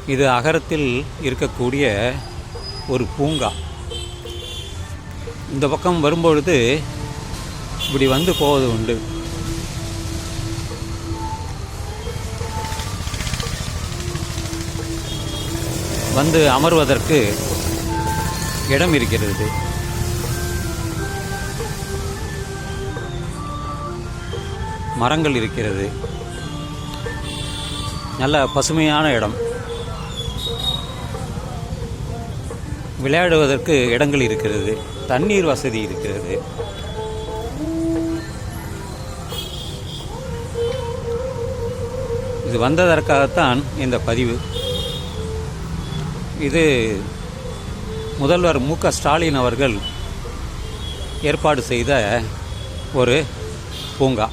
இது அகரத்தில் இருக்கக்கூடிய ஒரு பூங்கா. இந்த பக்கம் வரும்பொழுது இப்படி வந்து போவது உண்டு. வந்து அமர்வதற்கு இடம் இருக்கிறது. மரங்கள் இருக்கிறது. நல்ல பசுமையான இடம். விளையாடுவதற்கு இடங்கள் இருக்கிறது. தண்ணீர் வசதி இருக்கிறது. இது வந்ததற்காகத்தான் இந்த பதிவு. இது முதல்வர் மு.க. ஸ்டாலின் அவர்கள் ஏற்பாடு செய்த ஒரு பூங்கா.